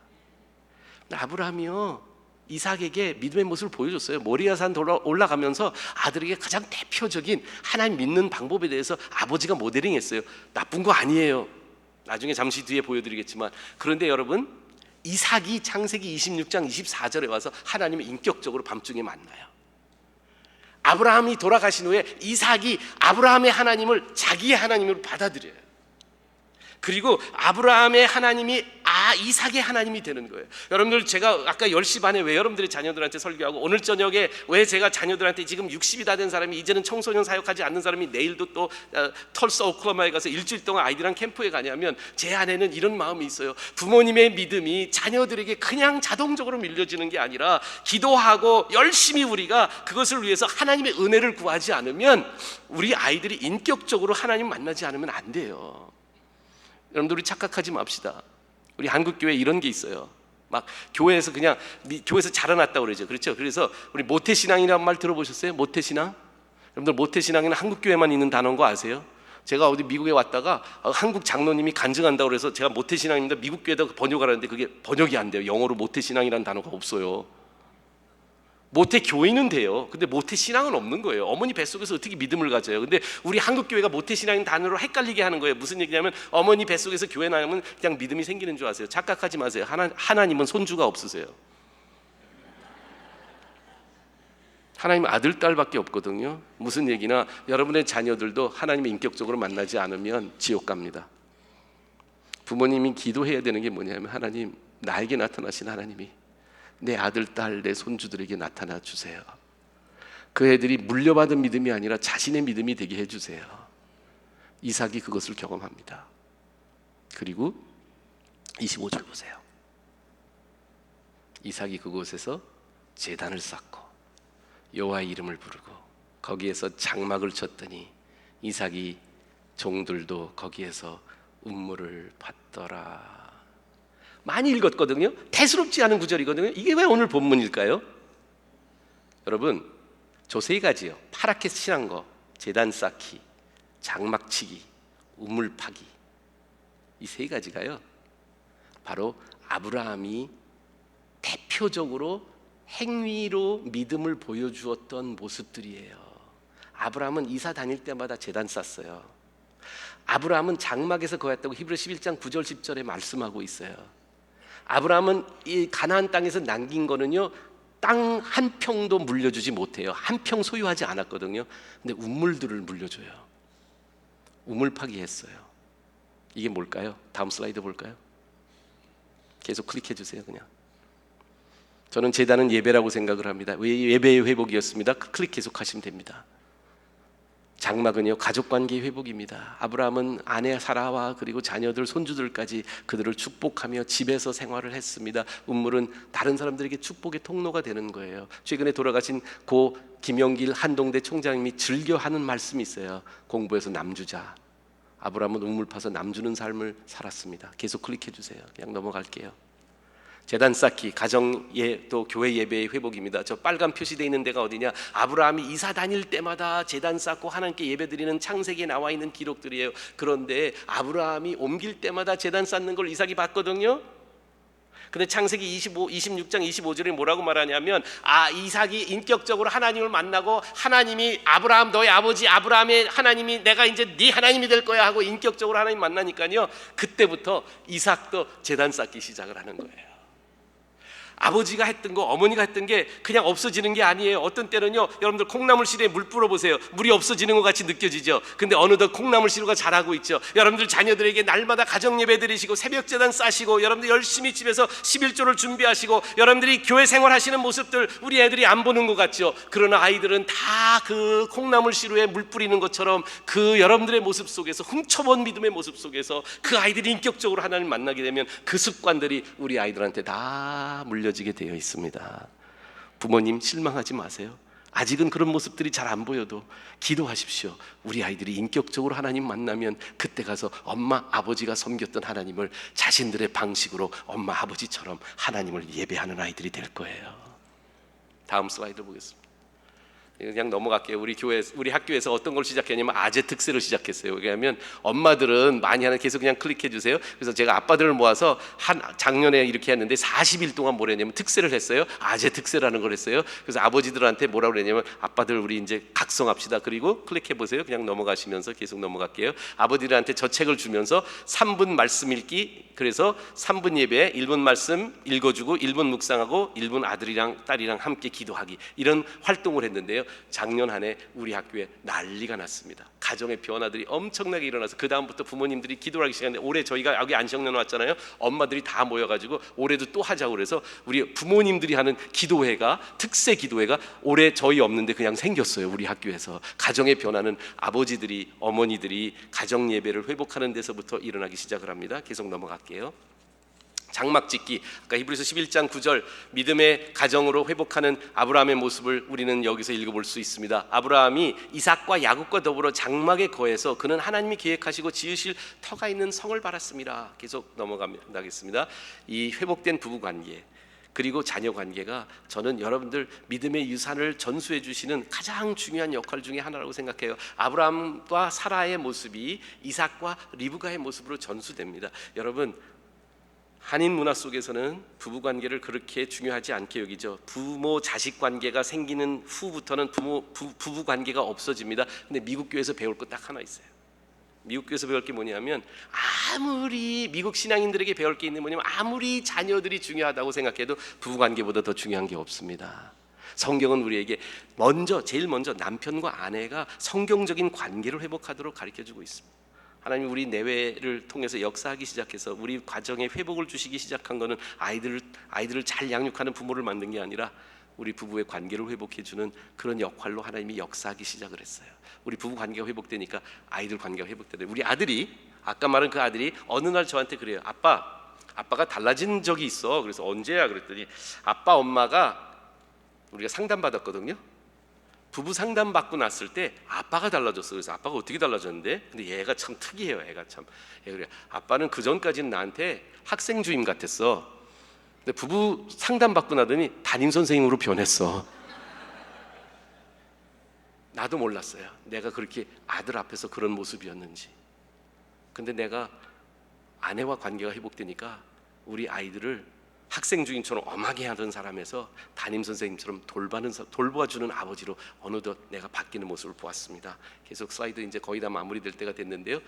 아브라함이요, 이삭에게 믿음의 모습을 보여줬어요. 모리아산 올라가면서 아들에게 가장 대표적인 하나님 믿는 방법에 대해서 아버지가 모델링했어요. 나쁜 거 아니에요. 나중에 잠시 뒤에 보여드리겠지만, 그런데 여러분, 이삭이 창세기 26장 24절에 와서 하나님을 인격적으로 밤중에 만나요. 아브라함이 돌아가신 후에 이삭이 아브라함의 하나님을 자기의 하나님으로 받아들여요. 그리고 아브라함의 하나님이 이삭의 하나님이 되는 거예요. 여러분들, 제가 아까 10시 반에 왜 여러분들의 자녀들한테 설교하고 오늘 저녁에 왜 제가 자녀들한테 지금 60이 다 된 사람이 이제는 청소년 사역하지 않는 사람이 내일도 또 털사 오클라호마에 가서 일주일 동안 아이들랑 캠프에 가냐면 제 안에는 이런 마음이 있어요. 부모님의 믿음이 자녀들에게 그냥 자동적으로 밀려지는 게 아니라 기도하고 열심히 우리가 그것을 위해서 하나님의 은혜를 구하지 않으면 우리 아이들이 인격적으로 하나님 만나지 않으면 안 돼요. 여러분들, 우리 착각하지 맙시다. 우리 한국교회에 이런 게 있어요. 막 교회에서 그냥 교회에서 자라났다고 그러죠. 그렇죠? 그래서 우리 모태신앙이라는 말 들어보셨어요? 모태신앙? 여러분들, 모태신앙에는 한국교회만 있는 단어인 거 아세요? 제가 어디 미국에 왔다가 한국 장로님이 간증한다고 그래서 제가 모태신앙입니다, 미국 교회에다 번역하라는데 그게 번역이 안 돼요. 영어로 모태신앙이라는 단어가 없어요. 모태 교인은 돼요. 근데 모태 신앙은 없는 거예요. 어머니 뱃속에서 어떻게 믿음을 가져요? 근데 우리 한국 교회가 모태 신앙인 단어로 헷갈리게 하는 거예요. 무슨 얘기냐면 어머니 뱃속에서 교회 나오면 그냥 믿음이 생기는 줄 아세요? 착각하지 마세요. 하나님은 손주가 없으세요. 하나님은 아들, 딸밖에 없거든요. 무슨 얘기나 여러분의 자녀들도 하나님을 인격적으로 만나지 않으면 지옥 갑니다. 부모님이 기도해야 되는 게 뭐냐면 하나님, 나에게 나타나신 하나님이 내 아들, 딸, 내 손주들에게 나타나 주세요. 그 애들이 물려받은 믿음이 아니라 자신의 믿음이 되게 해주세요. 이삭이 그것을 경험합니다. 그리고 25절 보세요. 이삭이 그곳에서 제단을 쌓고 여호와의 이름을 부르고 거기에서 장막을 쳤더니 이삭이 종들도 거기에서 운물을 받더라. 많이 읽었거든요. 대수롭지 않은 구절이거든요. 이게 왜 오늘 본문일까요? 여러분, 저 세 가지요. 파랗게 칠한 거, 제단 쌓기, 장막 치기, 우물 파기, 이 세 가지가요 바로 아브라함이 대표적으로 행위로 믿음을 보여주었던 모습들이에요. 아브라함은 이사 다닐 때마다 제단 쌌어요. 아브라함은 장막에서 거했다고 히브리 11장 9절 10절에 말씀하고 있어요. 아브라함은 이 가나안 땅에서 남긴 거는요, 땅 한 평도 물려주지 못해요. 한 평 소유하지 않았거든요. 근데 우물들을 물려줘요. 우물 파기했어요. 이게 뭘까요? 다음 슬라이드 볼까요? 계속 클릭해 주세요. 그냥 저는 제단은 예배라고 생각을 합니다. 예배의 회복이었습니다. 클릭 계속 하시면 됩니다. 장막은요, 가족관계의 회복입니다. 아브라함은 아내 사라와 그리고 자녀들, 손주들까지 그들을 축복하며 집에서 생활을 했습니다. 우물은 다른 사람들에게 축복의 통로가 되는 거예요. 최근에 돌아가신 고 김영길 한동대 총장님이 즐겨 하는 말씀이 있어요. 공부해서 남주자. 아브라함은 우물 파서 남주는 삶을 살았습니다. 계속 클릭해 주세요. 그냥 넘어갈게요. 제단 쌓기, 가정 또 교회 예배의 회복입니다. 저 빨간 표시되어 있는 데가 어디냐? 아브라함이 이사 다닐 때마다 제단 쌓고 하나님께 예배드리는 창세기에 나와 있는 기록들이에요. 그런데 아브라함이 옮길 때마다 제단 쌓는 걸 이삭이 봤거든요. 근데 창세기 26장 25절에 뭐라고 말하냐면, 이삭이 인격적으로 하나님을 만나고 하나님이 아브라함 너의 아버지 아브라함의 하나님이 내가 이제 네 하나님이 될 거야 하고 인격적으로 하나님 만나니까요, 그때부터 이삭도 제단 쌓기 시작을 하는 거예요. 아버지가 했던 거, 어머니가 했던 게 그냥 없어지는 게 아니에요. 어떤 때는요, 여러분들 콩나물 시루에 물 뿌려보세요. 물이 없어지는 것 같이 느껴지죠. 근데 어느덧 콩나물 시루가 자라고 있죠. 여러분들 자녀들에게 날마다 가정 예배 드리시고 새벽 제단 싸시고 여러분들 열심히 집에서 11조를 준비하시고 여러분들이 교회 생활하시는 모습들 우리 애들이 안 보는 것 같죠. 그러나 아이들은 다 그 콩나물 시루에 물 뿌리는 것처럼 그 여러분들의 모습 속에서, 훔쳐본 믿음의 모습 속에서 그 아이들이 인격적으로 하나님 만나게 되면 그 습관들이 우리 아이들한테 다 물려지게 되어 있습니다. 부모님 실망하지 마세요. 아직은 그런 모습들이 잘 안 보여도 기도하십시오. 우리 아이들이 인격적으로 하나님 만나면 그때 가서 엄마 아버지가 섬겼던 하나님을 자신들의 방식으로 엄마 아버지처럼 하나님을 예배하는 아이들이 될 거예요. 다음 슬라이드 보겠습니다. 그냥 넘어갈게요. 우리 학교에서 어떤 걸 시작했냐면 아재 특세를 시작했어요. 왜냐하면 엄마들은 많이 하는, 계속 그냥 클릭해 주세요. 그래서 제가 아빠들을 모아서 작년에 이렇게 했는데 40일 동안 뭘 했냐면 특세를 했어요. 아재 특세라는 걸 했어요. 그래서 아버지들한테 뭐라고 그랬냐면, 아빠들 우리 이제 각성합시다. 그리고 클릭해 보세요. 그냥 넘어가시면서 계속 넘어갈게요. 아버지들한테 저 책을 주면서 3분 말씀 읽기, 그래서 3분 예배, 1분 말씀 읽어주고 1분 묵상하고 1분 아들이랑 딸이랑 함께 기도하기, 이런 활동을 했는데요, 작년 한 해 우리 학교에 난리가 났습니다. 가정의 변화들이 엄청나게 일어나서 그 다음부터 부모님들이 기도를 하기 시작했는데, 올해 저희가 여기 안식년 왔잖아요. 엄마들이 다 모여가지고 올해도 또 하자고 그래서 우리 부모님들이 하는 기도회가, 특세 기도회가 올해 저희 없는데 그냥 생겼어요. 우리 학교에서. 가정의 변화는 아버지들이, 어머니들이 가정 예배를 회복하는 데서부터 일어나기 시작을 합니다. 계속 넘어갈게요. 장막 짓기, 아까 히브리서 11장 9절 믿음의 가정으로 회복하는 아브라함의 모습을 우리는 여기서 읽어볼 수 있습니다. 아브라함이 이삭과 야곱과 더불어 장막에 거해서 그는 하나님이 계획하시고 지으실 터가 있는 성을 바랐습니다. 계속 넘어가겠습니다. 이 회복된 부부관계 그리고 자녀관계가 저는 여러분들 믿음의 유산을 전수해 주시는 가장 중요한 역할 중에 하나라고 생각해요. 아브라함과 사라의 모습이 이삭과 리브가의 모습으로 전수됩니다. 여러분, 한인 문화 속에서는 부부관계를 그렇게 중요하지 않게 여기죠. 부모 자식 관계가 생기는 후부터는 부부관계가 없어집니다. 근데 미국 교회에서 배울 거 딱 하나 있어요. 미국 교회에서 배울 게 뭐냐면, 아무리 미국 신앙인들에게 배울 게 있는 뭐냐면, 아무리 자녀들이 중요하다고 생각해도 부부관계보다 더 중요한 게 없습니다. 성경은 우리에게 제일 먼저 남편과 아내가 성경적인 관계를 회복하도록 가르쳐주고 있습니다. 하나님 우리 내외를 통해서 역사하기 시작해서 우리 가정에 회복을 주시기 시작한 것은 아이들을 잘 양육하는 부모를 만든 게 아니라 우리 부부의 관계를 회복해주는 그런 역할로 하나님이 역사하기 시작을 했어요. 우리 부부 관계가 회복되니까 아이들 관계가 회복되는데, 우리 아들이, 아까 말한 그 아들이 어느 날 저한테 그래요. 아빠가 달라진 적이 있어. 그래서 언제야? 그랬더니 아빠 엄마가, 우리가 상담받았거든요. 부부 상담 받고 났을 때 아빠가 달라졌어. 그래서 아빠가 어떻게 달라졌는데? 근데 얘가 참 특이해요. 얘가 참. 얘 그래. 아빠는 그 전까지는 나한테 학생 주임 같았어. 근데 부부 상담 받고 나더니 담임 선생님으로 변했어. 나도 몰랐어요. 내가 그렇게 아들 앞에서 그런 모습이었는지. 근데 내가 아내와 관계가 회복되니까 우리 아이들을 학생 주임처럼 엄하게 하던 사람에서 담임 선생님처럼 돌봐주는 아버지로 어느덧 내가 바뀌는 모습을 보았습니다. 계속 슬라이드 이제 거의 다 마무리될 때가 됐는데요.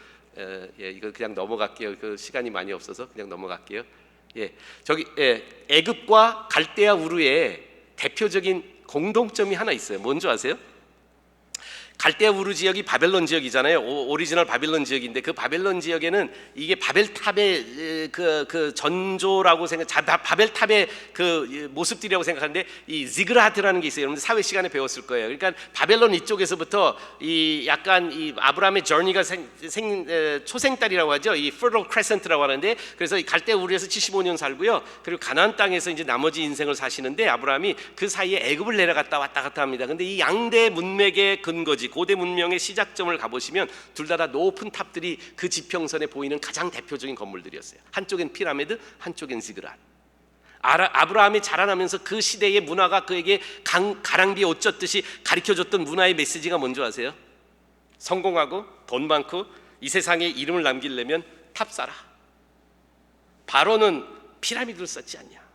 이거 그냥 넘어갈게요. 그 시간이 많이 없어서 그냥 넘어갈게요. 애굽과 갈대아 우르의 대표적인 공동점이 하나 있어요. 뭔지 아세요? 갈대아 우르 지역이 바벨론 지역이잖아요. 오리지널 바벨론 지역인데 그 바벨론 지역에는 이게 바벨탑의 그 전조라고 바벨탑의 그 모습들이라고 생각하는데 이 지그라트라는 게 있어요. 여러분들 사회 시간에 배웠을 거예요. 그러니까 바벨론 이쪽에서부터 이 약간 이 아브라함의 저니가 초생딸이라고 하죠. 이 Fertile Crescent라고 하는데 그래서 이 갈대아 우르에서 75년 살고요. 그리고 가나안 땅에서 이제 나머지 인생을 사시는데 아브라함이 그 사이에 애굽을 내려갔다 왔다 갔다 합니다. 근데 이 양대 문맥의 근거지 고대 문명의 시작점을 가보시면 둘 다 높은 탑들이 그 지평선에 보이는 가장 대표적인 건물들이었어요. 한쪽엔 피라미드, 한쪽엔 지그랏. 아브라함이 자라나면서 그 시대의 문화가 그에게 가랑비에 옷 젖듯이 가르쳐줬던 문화의 메시지가 뭔지 아세요? 성공하고 돈 많고 이 세상에 이름을 남기려면 탑 쌓아. 바로는 피라미드를 쌓지 않냐.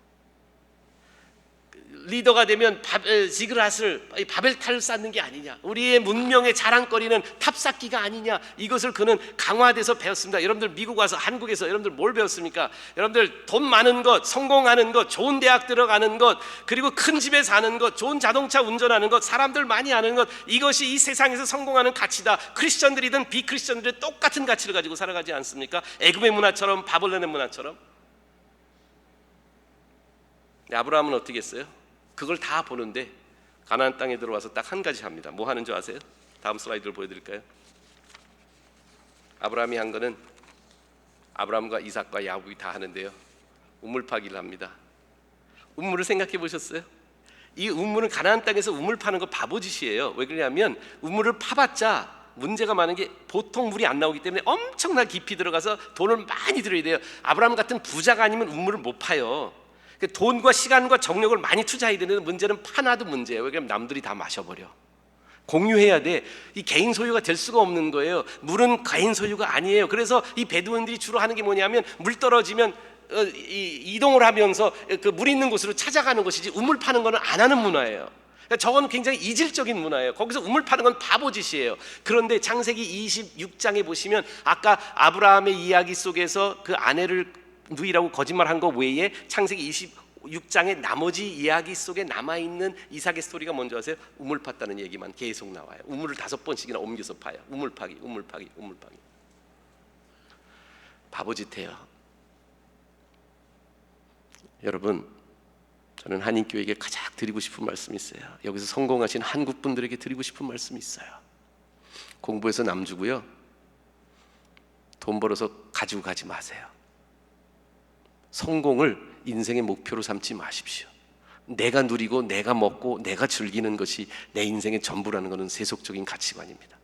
리더가 되면 지그랏을 바벨탑을 쌓는 게 아니냐. 우리의 문명의 자랑거리는 탑 쌓기가 아니냐. 이것을 그는 강화돼서 배웠습니다. 여러분들 미국 와서 한국에서 여러분들 뭘 배웠습니까? 여러분들 돈 많은 것, 성공하는 것, 좋은 대학 들어가는 것, 그리고 큰 집에 사는 것, 좋은 자동차 운전하는 것, 사람들 많이 아는 것, 이것이 이 세상에서 성공하는 가치다. 크리스천들이든 비크리스천들이 똑같은 가치를 가지고 살아가지 않습니까? 애굽의 문화처럼 바벨론의 문화처럼. 아브라함은 어떻게 했어요? 그걸 다 보는데 가나안 땅에 들어와서 딱 한 가지 합니다. 뭐 하는 줄 아세요? 다음 슬라이드를 보여드릴까요? 아브라함이 한 거는 아브라함과 이삭과 야곱이 다 하는데요. 우물 파기를 합니다. 우물을 생각해 보셨어요? 이 우물은 가나안 땅에서 우물 파는 거 바보짓이에요. 왜 그러냐면 우물을 파봤자 문제가 많은 게 보통 물이 안 나오기 때문에 엄청나게 깊이 들어가서 돈을 많이 들여야 돼요. 아브라함 같은 부자가 아니면 우물을 못 파요. 돈과 시간과 정력을 많이 투자해야 되는데 문제는 파놔도 문제예요. 왜냐하면 남들이 다 마셔버려. 공유해야 돼. 이 개인 소유가 될 수가 없는 거예요. 물은 개인 소유가 아니에요. 그래서 이 베두인들이 주로 하는 게 뭐냐면 물 떨어지면 이동을 하면서 그 물 있는 곳으로 찾아가는 것이지 우물 파는 거는 안 하는 문화예요. 그러니까 저건 굉장히 이질적인 문화예요. 거기서 우물 파는 건 바보짓이에요. 그런데 창세기 26장에 보시면 아까 아브라함의 이야기 속에서 그 아내를 누이라고 거짓말한 거 외에 창세기 26장의 나머지 이야기 속에 남아있는 이삭의 스토리가 뭔지 아세요? 우물 팠다는 얘기만 계속 나와요. 우물을 5번씩이나 옮겨서 파요. 우물 파기, 우물 파기, 우물 파기. 바보짓해요. 여러분, 저는 한인교회에게 가장 드리고 싶은 말씀이 있어요. 여기서 성공하신 한국 분들에게 드리고 싶은 말씀이 있어요. 공부해서 남주고요. 돈 벌어서 가지고 가지 마세요. 성공을 인생의 목표로 삼지 마십시오. 내가 누리고 내가 먹고 내가 즐기는 것이 내 인생의 전부라는 것은 세속적인 가치관입니다.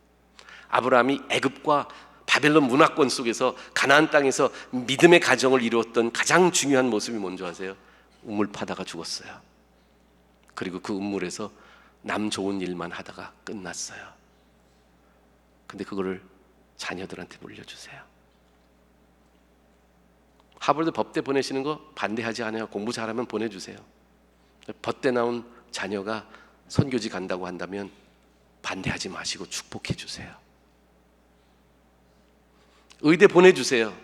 아브라함이 애굽과 바벨론 문화권 속에서 가나안 땅에서 믿음의 가정을 이루었던 가장 중요한 모습이 뭔지 아세요? 우물 파다가 죽었어요. 그리고 그 우물에서 남 좋은 일만 하다가 끝났어요. 근데 그거를 자녀들한테 물려주세요. 하버드 법대 보내시는 거 반대하지 않아요. 공부 잘하면 보내주세요. 법대 나온 자녀가 선교지 간다고 한다면 반대하지 마시고 축복해 주세요. 의대 보내주세요.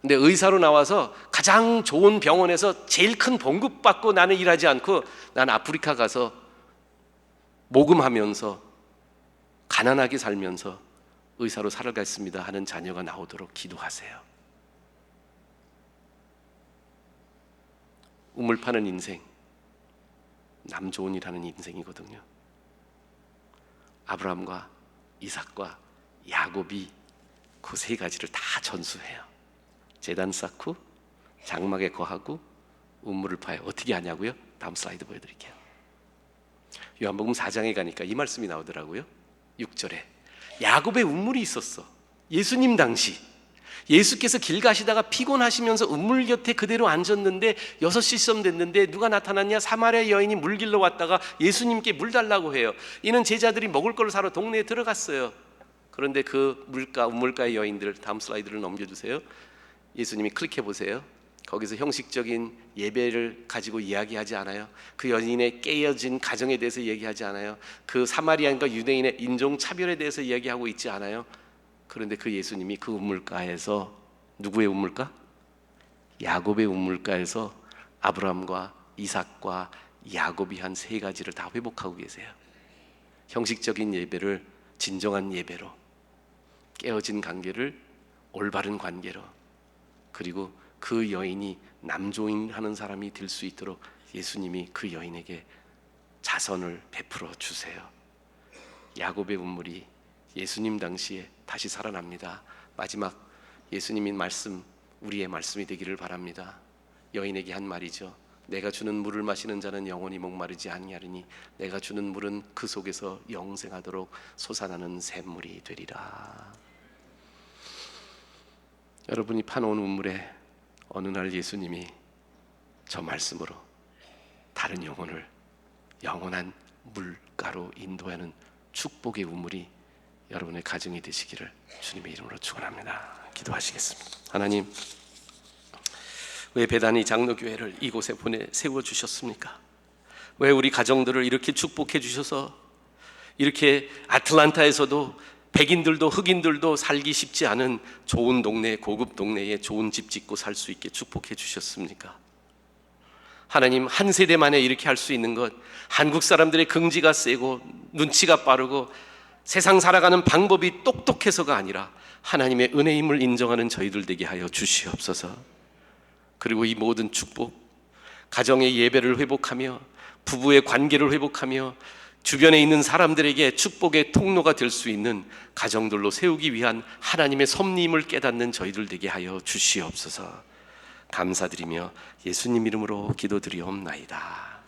근데 의사로 나와서 가장 좋은 병원에서 제일 큰 봉급 받고 나는 일하지 않고 난 아프리카 가서 모금하면서 가난하게 살면서 의사로 살아가겠습니다 하는 자녀가 나오도록 기도하세요. 우물 파는 인생, 남 좋은 일 하는 인생이거든요. 아브라함과 이삭과 야곱이 그 세 가지를 다 전수해요. 제단 쌓고 장막에 거하고 우물을 파요. 어떻게 하냐고요? 다음 슬라이드 보여드릴게요. 요한복음 4장에 가니까 이 말씀이 나오더라고요. 6절에 야곱의 운물이 있었어. 예수님 당시 예수께서 길 가시다가 피곤하시면서 운물 곁에 그대로 앉았는데 6시쯤 됐는데 누가 나타났냐? 사마리아 여인이 물 길러 왔다가 예수님께 물 달라고 해요. 이는 제자들이 먹을 걸 사러 동네에 들어갔어요. 그런데 그 운물가의 여인들, 다음 슬라이드를 넘겨주세요. 예수님이 클릭해 보세요. 거기서 형식적인 예배를 가지고 이야기하지 않아요. 그 여인의 깨어진 가정에 대해서 얘기하지 않아요. 그 사마리아인과 유대인의 인종 차별에 대해서 이야기하고 있지 않아요. 그런데 그 예수님이 그 운물가에서, 누구의 운물가? 야곱의 운물가에서 아브라함과 이삭과 야곱이 한 3가지를 다 회복하고 계세요. 형식적인 예배를 진정한 예배로, 깨어진 관계를 올바른 관계로, 그리고 그 여인이 남조인하는 사람이 될 수 있도록 예수님이 그 여인에게 자선을 베풀어 주세요. 야곱의 운물이 예수님 당시에 다시 살아납니다. 마지막 예수님의 말씀, 우리의 말씀이 되기를 바랍니다. 여인에게 한 말이죠. 내가 주는 물을 마시는 자는 영원히 목마르지 아니하리니 내가 주는 물은 그 속에서 영생하도록 솟아나는 샘물이 되리라. 여러분이 파놓은 우물에 어느 날 예수님이 저 말씀으로 다른 영혼을 영원한 물가로 인도하는 축복의 우물이 여러분의 가정이 되시기를 주님의 이름으로 축원합니다. 기도하시겠습니다. 하나님, 왜 배단위 장로교회를 이곳에 세워주셨습니까? 왜 우리 가정들을 이렇게 축복해 주셔서 이렇게 아틀란타에서도 백인들도 흑인들도 살기 쉽지 않은 좋은 동네, 고급 동네에 좋은 집 짓고 살 수 있게 축복해 주셨습니까? 하나님, 한 세대 만에 이렇게 할 수 있는 것, 한국 사람들의 긍지가 세고 눈치가 빠르고 세상 살아가는 방법이 똑똑해서가 아니라 하나님의 은혜임을 인정하는 저희들 되게 하여 주시옵소서. 그리고 이 모든 축복, 가정의 예배를 회복하며 부부의 관계를 회복하며 주변에 있는 사람들에게 축복의 통로가 될 수 있는 가정들로 세우기 위한 하나님의 섭리임을 깨닫는 저희들 되게 하여 주시옵소서. 감사드리며 예수님 이름으로 기도드리옵나이다.